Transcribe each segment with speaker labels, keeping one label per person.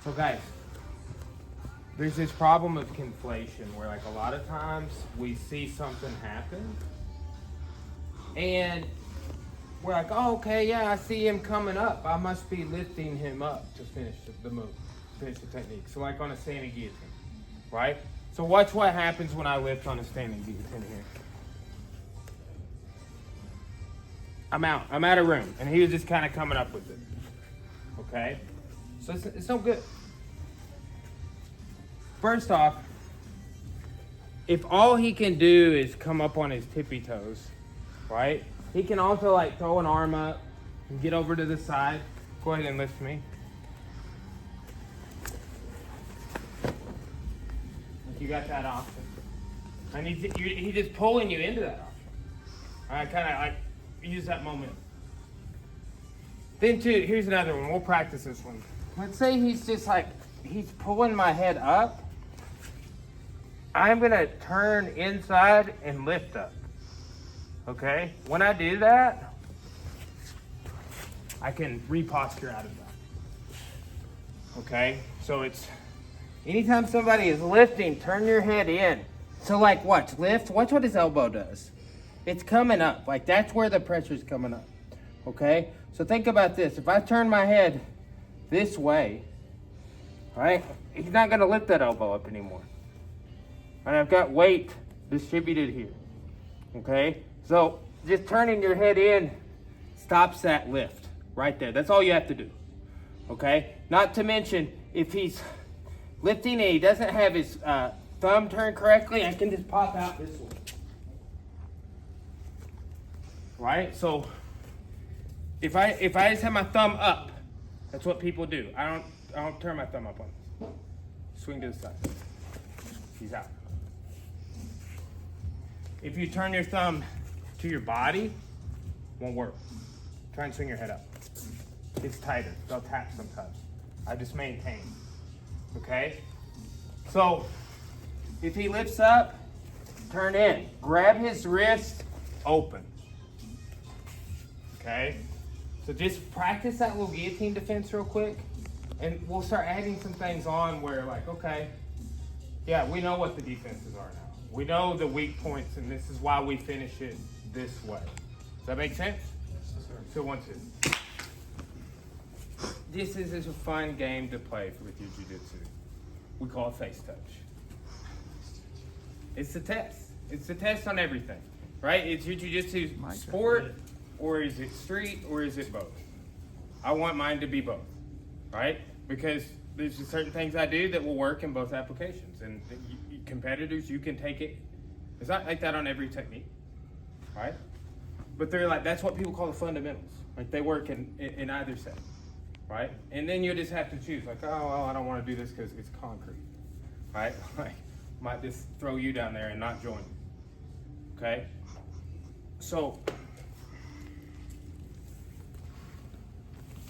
Speaker 1: So guys, there's this problem of conflation where like a lot of times we see something happen and we're like, oh, okay, yeah, I see him coming up. I must be lifting him up to finish the move, finish the technique. So like on a standing guillotine, right? So watch what happens when I lift on a standing guillotine here. I'm out of room. And he was just kind of coming up with it. Okay? So it's no good. First off, if all he can do is come up on his tippy toes, right? He can also like throw an arm up and get over to the side. Go ahead and lift me. You got that option. And he's just pulling you into that option. All right, kind of like use that moment. Then too, here's another one. We'll practice this one. Let's say he's just like, he's pulling my head up. I'm gonna turn inside and lift up. Okay? When I do that, I can reposture out of that. Okay? So it's, anytime somebody is lifting, turn your head in. So like watch, lift, watch what his elbow does. It's coming up, like that's where the pressure's coming up, okay? So think about this, if I turn my head this way, right, he's not gonna lift that elbow up anymore. And I've got weight distributed here, okay? So just turning your head in stops that lift right there. That's all you have to do, okay? Not to mention, if he's lifting and he doesn't have his thumb turned correctly, I can just pop out this way. Right? So if I just have my thumb up, that's what people do. I don't turn my thumb up on this. Swing to the side. He's out. If you turn your thumb to your body, won't work. Try and swing your head up. It's tighter. They'll tap sometimes. I just maintain. Okay? So if he lifts up, turn in. Grab his wrist open. Okay? So just practice that little guillotine defense real quick. And we'll start adding some things on where like, okay, yeah, we know what the defenses are now. We know the weak points, and this is why we finish it this way. Does that make sense? Yes, sir. So once it. This is a fun game to play with your jiu-jitsu. We call it face touch. It's the test. It's the test on everything, right? Is your jiu-jitsu sport, or is it street, or is it both? I want mine to be both, right? Because there's just certain things I do that will work in both applications. And competitors, you can take it. It's not like that on every technique, right? But they're like, that's what people call the fundamentals. Like they work in either set, right? And then you just have to choose, like, oh, well, I don't want to do this because it's concrete, right? Like, might just throw you down there and not join you, okay? So,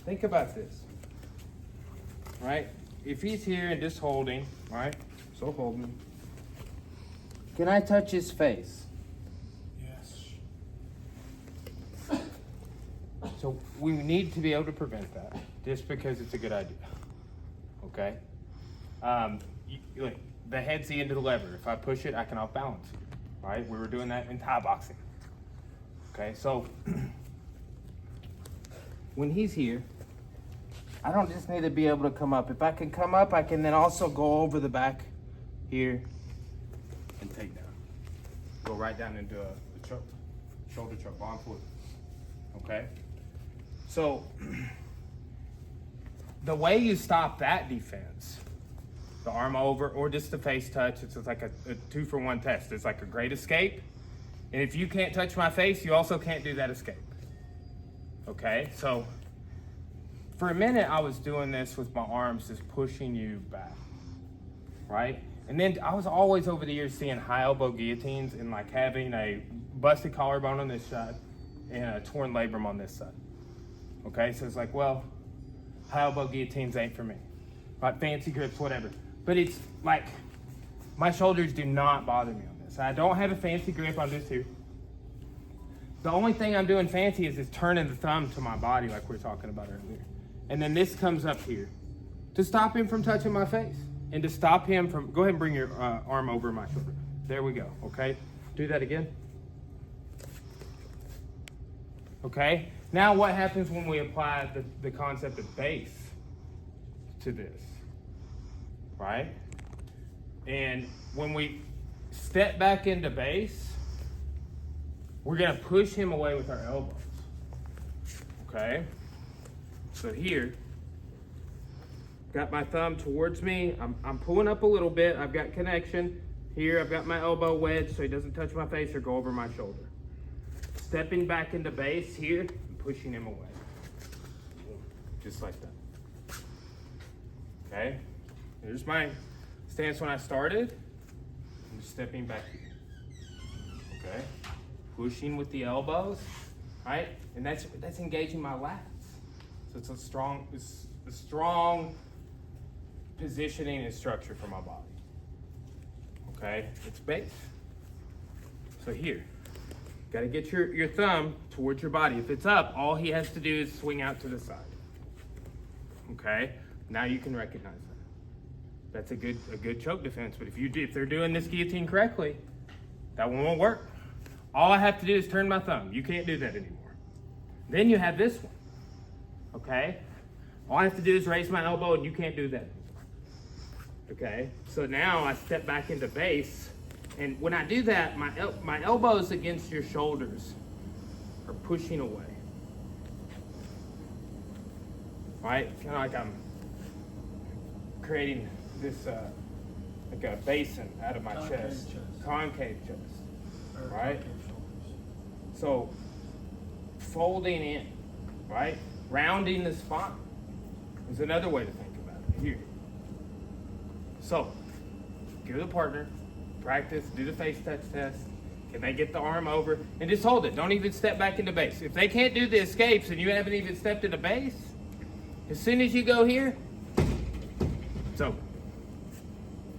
Speaker 1: think about this, right? If he's here and just holding, right? So holding. Can I touch his face?
Speaker 2: Yes.
Speaker 1: So we need to be able to prevent that, just because it's a good idea. Okay. Look, the head's the end of the lever. If I push it, I can off balance you. Right? We were doing that in Thai boxing. Okay. So when he's here, I don't just need to be able to come up. If I can come up, I can then also go over the back here and take down. Go right down into the choke, shoulder choke, on foot. Okay? So, the way you stop that defense, the arm over or just the face touch, it's like a 2-for-1 test. It's like a great escape. And if you can't touch my face, you also can't do that escape. Okay? So, for a minute, I was doing this with my arms, just pushing you back, right? And then I was always over the years seeing high elbow guillotines and like having a busted collarbone on this side and a torn labrum on this side. Okay, so it's like, well, high elbow guillotines ain't for me. Like fancy grips, whatever. But it's like, my shoulders do not bother me on this. I don't have a fancy grip on this here. The only thing I'm doing fancy is turning the thumb to my body like we were talking about earlier. And then this comes up here. to stop him from touching my face and to stop him from, go ahead and bring your arm over my shoulder. There we go, okay? Do that again. Okay, now what happens when we apply the concept of base to this, right? And when we step back into base, we're gonna push him away with our elbows, okay? So here, got my thumb towards me, I'm pulling up a little bit, I've got connection. Here, I've got my elbow wedged so he doesn't touch my face or go over my shoulder. Stepping back into base here and pushing him away. Just like that. Okay? Here's my stance when I started. I'm just stepping back here. Okay? Pushing with the elbows, right? And that's engaging my lats. So it's a strong positioning and structure for my body. Okay? It's base. So here. Got to get your thumb towards your body. If it's up, all he has to do is swing out to the side. Okay? Now you can recognize that. That's a good choke defense. But if they're doing this guillotine correctly, that one won't work. All I have to do is turn my thumb. You can't do that anymore. Then you have this one. Okay? All I have to do is raise my elbow and you can't do that anymore. Okay? So now I step back into base. And when I do that, my elbows against your shoulders are pushing away. Right? Kind of like I'm creating this, like a basin out of my chest. Concave chest. Right? So, folding in, right? Rounding the spine is another way to think about it. Here. So, give the partner. Practice, do the face touch test. Can they get the arm over? And just hold it. Don't even step back into base. If they can't do the escapes and you haven't even stepped into base, as soon as you go here, it's over.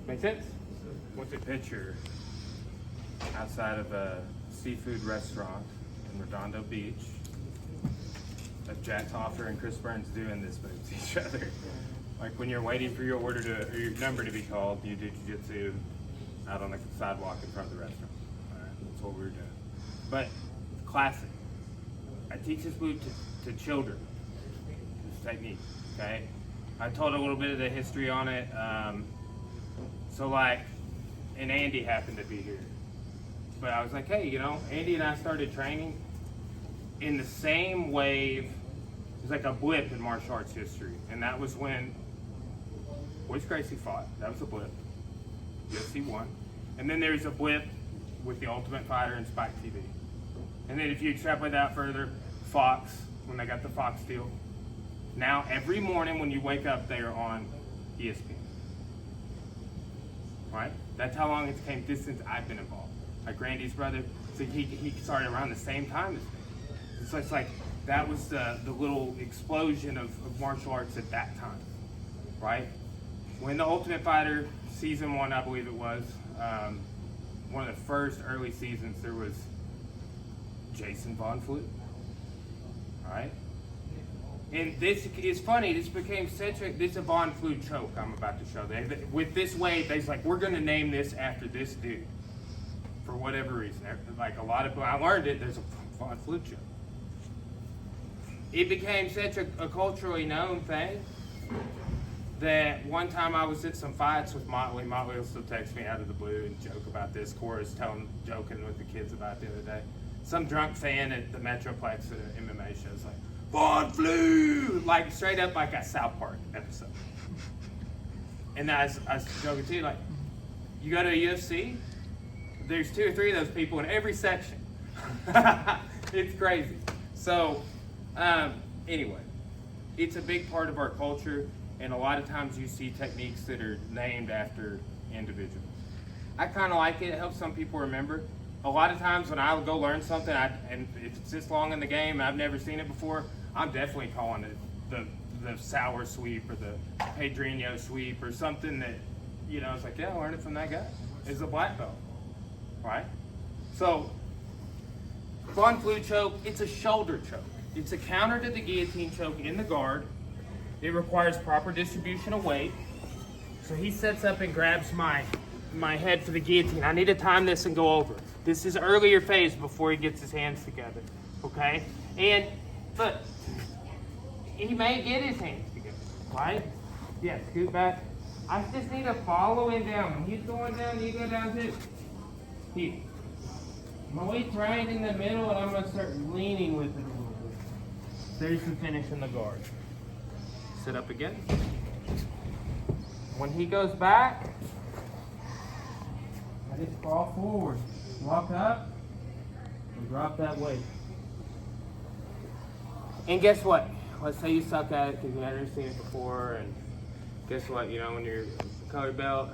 Speaker 1: Make sense? What's a picture outside of a seafood restaurant in Redondo Beach of Jack Hoffer and Chris Burns doing this with each other? Like when you're waiting for your your number to be called, you do jiu-jitsu out on the sidewalk in front of the restaurant. All right, that's what we were doing. But classic. I teach this move to children. This technique. Okay. I told a little bit of the history on it. So like, and Andy happened to be here. But I was like, hey, Andy and I started training in the same wave. It was like a blip in martial arts history, and that was when Royce Gracie fought. That was a blip. UFC 1. And then there's a blip with the Ultimate Fighter and Spike TV. And then if you extrapolate that further, Fox, when they got the Fox deal. Now every morning when you wake up, they are on ESPN. Right? That's how long it's came since I've been involved. Like Randy's brother, so he started around the same time as me. So it's like, that was the little explosion of martial arts at that time. Right? When the Ultimate Fighter season 1, I believe it was, one of the first early seasons, there was Jason Von Flue, right? And this is funny, this became this is a Von Flue choke I'm about to show. With this wave, they're like, we're gonna name this after this dude, for whatever reason. Like a lot of people, I learned it, there's a Von Flue choke. It became such a culturally known thing that one time I was at some fights with Motley. Motley will still text me out of the blue and joke about this. Cora's joking with the kids about it the other day. Some drunk fan at the Metroplex at an MMA show is like, Von Flue! Like straight up like a South Park episode. And I was joking too, like, you go to a UFC, there's 2 or 3 of those people in every section. It's crazy. So, anyway, it's a big part of our culture. And a lot of times you see techniques that are named after individuals. I kind of like it. It helps some people remember. A lot of times when I go learn something, and if it's this long in the game and I've never seen it before, I'm definitely calling it the sour sweep or the Pedrinho sweep or something that, it's like, yeah, I learned it from that guy. It's a black belt, right? So, Von Flue choke, it's a shoulder choke. It's a counter to the guillotine choke in the guard. it requires proper distribution of weight. So he sets up and grabs my head for the guillotine. I need to time this and go over. This is earlier phase before he gets his hands together, okay? And look, he may get his hands together, right? Yeah, scoot back. I just need to follow him down. When he's going down, you go down too. Here. My weight's right in the middle, and I'm going to start leaning with it a little bit. There's the finish in the guard. Sit up again. When he goes back, I just crawl forward. Walk up, and drop that weight. And guess what? Let's say you suck at it because you've never seen it before, and guess what? You know, when you're a color belt,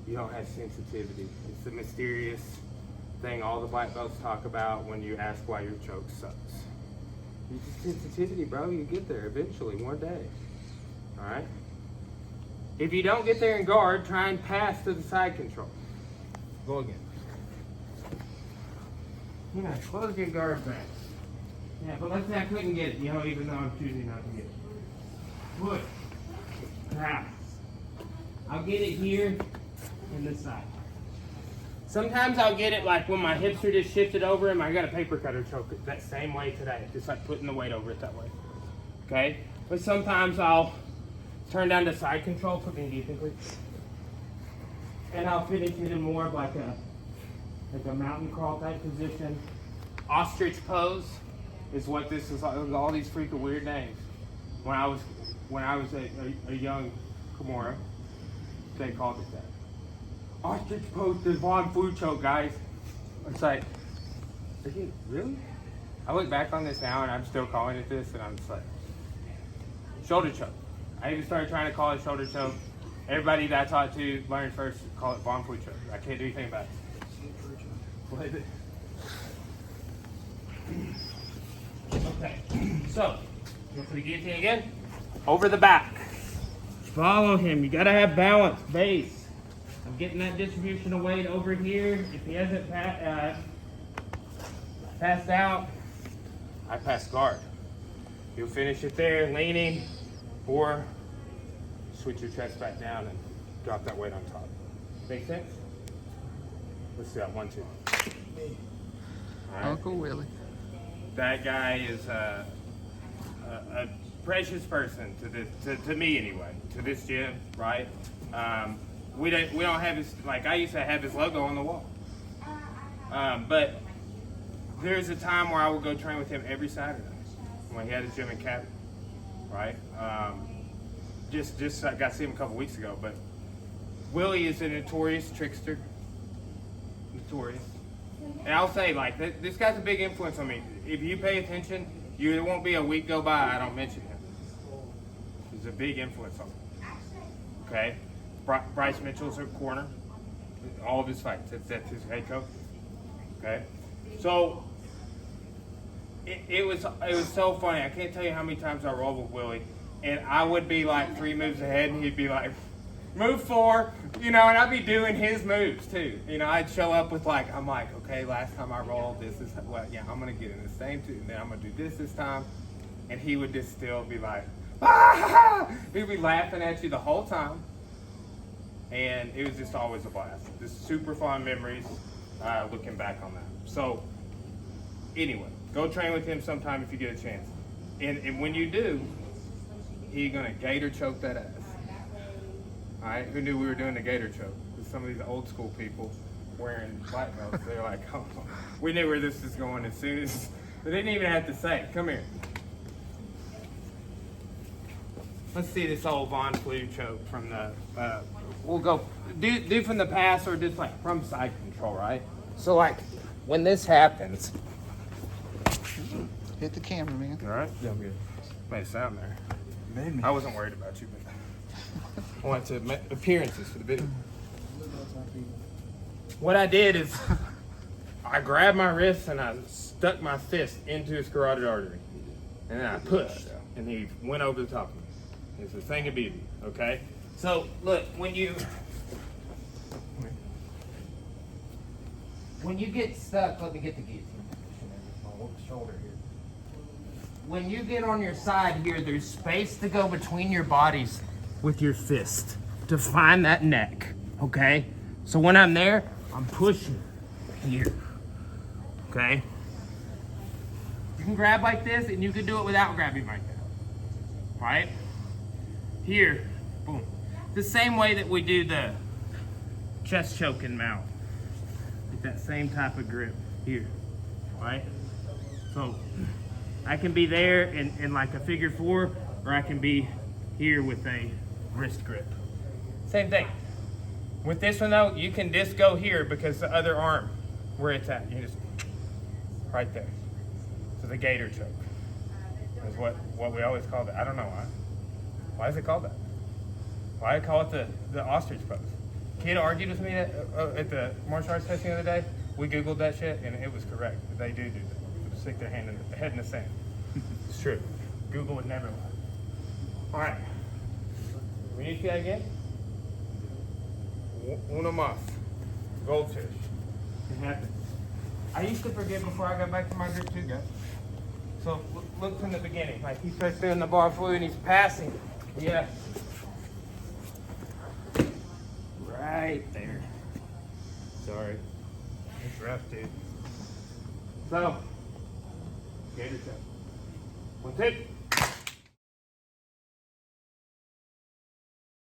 Speaker 1: you don't have sensitivity. It's the mysterious thing all the black belts talk about when you ask why your choke sucks. You just sensitivity, bro. You get there eventually, one day. All right? If you don't get there in guard, try and pass to the side control. Go again. You know, close your guard back. Yeah, but let's say I couldn't get it, you know, even though I'm choosing not to get it. Push. Now, I'll get it here in this side. Sometimes I'll get it like when my hips are just shifted over him, I got a paper cutter choke it that same way today. Just like putting the weight over it that way. Okay? But sometimes I'll turn down to side control, put me deep in quick. And I'll finish it in more of like a mountain crawl type position. Ostrich pose is what this is like. All these freaking weird names. When I was a young Kimura, they called it that. Ostrich pose, the Von Flu choke, guys. It's like, are you really? I look back on this now and I'm still calling it this, and I'm just like, shoulder choke. I even started trying to call it shoulder choke. Everybody that I taught to learn first call it Von Flu choke. I can't do anything about it. What is it? Okay, so go for the guillotine again. Over the back. Follow him. You gotta have balance, base. I'm getting that distribution of weight over here. If he hasn't passed out, I pass guard. You'll finish it there, leaning, or switch your chest back down and drop that weight on top. Make sense? Let's do that 1, 2. Right.
Speaker 2: Uncle Willie.
Speaker 1: That guy is a precious person to me anyway, to this gym, right? We don't have his, like I used to have his logo on the wall. But there's a time where I would go train with him every Saturday when he had his gym in Cabot, right? Just I got to see him a couple weeks ago, but Willie is a notorious trickster. Notorious. And I'll say, like, this guy's a big influence on me. If you pay attention, there won't be a week go by I don't mention him. He's a big influence on me. Okay? Bryce Mitchell's her corner. All of his fights. That's his head coach. Okay? So, it was so funny. I can't tell you how many times I rolled with Willie, and I would be like 3 moves ahead, and he'd be like, move 4, you know, and I'd be doing his moves too. You know, I'd show up with like, I'm like, okay, last time I rolled, this is what, yeah, I'm gonna get in the same too, and then I'm gonna do this time, and he would just still be like, ah! He'd be laughing at you the whole time, and it was just always a blast. Just super fun memories, looking back on that. So, anyway, go train with him sometime if you get a chance, and when you do, he's gonna gator choke that ass. All right, who knew we were doing the gator choke? With some of these old school people wearing black belts, they're like, oh, we knew where this is going as soon as, they didn't even have to say it. Come here. Let's see this old Von Flu choke from the, we'll go, do from the pass or just like from side control, right? So like, when this happens.
Speaker 2: Hit the camera, man.
Speaker 1: All right, yeah, I'm good. Made a sound there. Made me. I wasn't worried about you, but I wanted to make appearances for the video. What I did is I grabbed my wrist and I stuck my fist into his carotid artery. And then I pushed and he went over the top of me. It's a thing of beauty, okay? So look, when you get stuck, let me get the guillotine position in my shoulder here. when you get on your side here, there's space to go between your bodies with your fist to find that neck, okay? So when I'm there, I'm pushing here, okay? You can grab like this, and you can do it without grabbing like that, right? Here, boom. The same way that we do the chest choke and mount. With that same type of grip here, right? So I can be there in like a figure four, or I can be here with a wrist grip. Same thing. With this one though, you can just go here because the other arm, where it's at, you just, right there. So the gator choke is what we always call it. I don't know why. Why is it called that? Why I call it the ostrich pose? Kid argued with me at the martial arts testing the other day. We Googled that shit and it was correct. They do that. They stick their head in the sand. It's true. Google would never lie. All right. We need to see that again. Uno más. Goldfish. It happens. I used to forget before I got back to my grip too, guys. So look from the beginning. Like he's right there in the bar fluid and he's passing. Yeah. Right there. Sorry. It's rough, dude. So, gator choke. 1, 2.